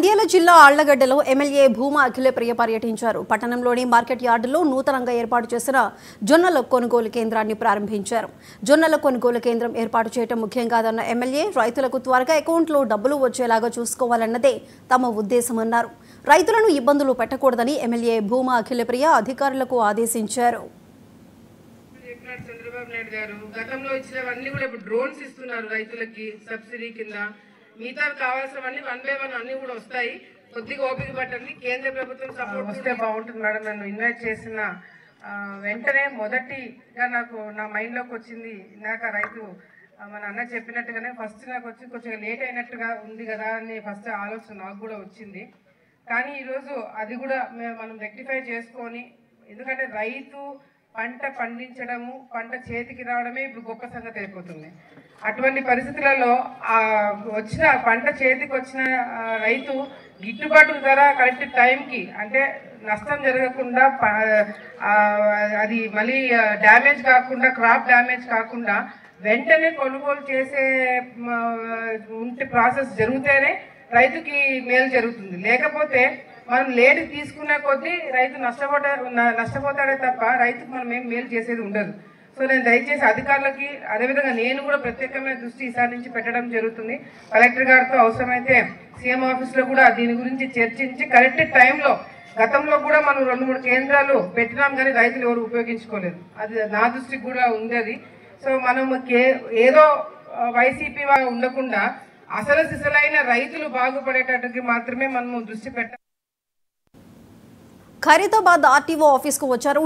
నంద్యాల జిల్లా ఆళ్లగడ్డలో ఎమ్మెల్యే భూమా అఖిలప్రియ పర్యటించారు. పట్టణంలోని మార్కెట్ యార్డులో నూతనంగా ఏర్పాటు చేసిన జొన్నల కొనుగోలు కేంద్రాన్ని ప్రారంభించారు. జొన్నల కొనుగోలు కేంద్రం ఏర్పాటు చేయడం ముఖ్యం కాదన్న ఎమ్మెల్యే రైతులకు త్వరగా అకౌంట్లో డబ్బులు వచ్చేలాగా చూసుకోవాలన్నదే తమ ఉద్దేశమన్నారు. రైతులను ఇబ్బందులు పెట్టకూడదని ఎమ్మెల్యే భూమా అఖిలప్రియ అధికారులకు ఆదేశించారు. చంద్రబాబు నాయుడు గారు గతంలో ఇచ్చినవన్నీ కూడా ఇప్పుడు డ్రోన్స్ ఇస్తున్నారు రైతులకి సబ్సిడీ కింద. మిగతా కావాల్సినవన్నీ 1 by 1 అన్ని కూడా వస్తాయి. కొద్దిగా ఓపిక పట్టండి. కేంద్ర ప్రభుత్వం సపోర్ట్ వస్తే బాగుంటుంది మేడం. నన్ను ఇన్వైట్ చేసిన వెంటనే మొదటిగా నాకు నా మైండ్లోకి వచ్చింది ఇందాక రైతు మన అన్న చెప్పినట్టుగానే ఫస్ట్ నాకు వచ్చి కొంచెం లేట్ అయినట్టుగా ఉంది కదా అని ఫస్ట్ ఆలోచన నాకు కూడా వచ్చింది. కానీ ఈరోజు అది కూడా మనం రెక్టిఫై చేసుకొని, ఎందుకంటే రైతు పంట పండించడము, పంట చేతికి రావడమే ఇప్పుడు గొప్ప సంగతి అయిపోతుంది. అటువంటి పరిస్థితులలో వచ్చిన పంట చేతికి వచ్చిన రైతు గిట్టుబాటు ధర కరెక్ట్ టైంకి, అంటే నష్టం జరగకుండా, అది మళ్ళీ డ్యామేజ్ కాకుండా, క్రాప్ డ్యామేజ్ కాకుండా వెంటనే కొనుగోలు చేసే ప్రాసెస్ జరిగితేనే రైతుకి మేలు జరుగుతుంది. లేకపోతే మనం లేట్ తీసుకున్న కొద్దీ రైతు నష్టపోతాడే తప్ప రైతుకు మనం ఏం మేలు చేసేది ఉండదు. సో నేను దయచేసి అధికారులకి, అదేవిధంగా నేను కూడా ప్రత్యేకమైన దృష్టి ఈసారి నుంచి పెట్టడం జరుగుతుంది. కలెక్టర్ గారితో అవసరమైతే సీఎం ఆఫీస్లో కూడా దీని గురించి చర్చించి కరెక్ట్ టైంలో, గతంలో కూడా మనం 2-3 కేంద్రాలు పెట్టినాం కానీ రైతులు ఎవరు ఉపయోగించుకోలేదు. అది నా దృష్టికి కూడా ఉంది. అది సో మనం ఏదో వైసీపీ ఉండకుండా అసలు సిసలైన రైతులు బాగుపడేటట్టుకి మాత్రమే మనము దృష్టి పెట్టాలి. ఖైరతాబాద్ ఆర్టీఓ ఆఫీస్కు వచ్చారు.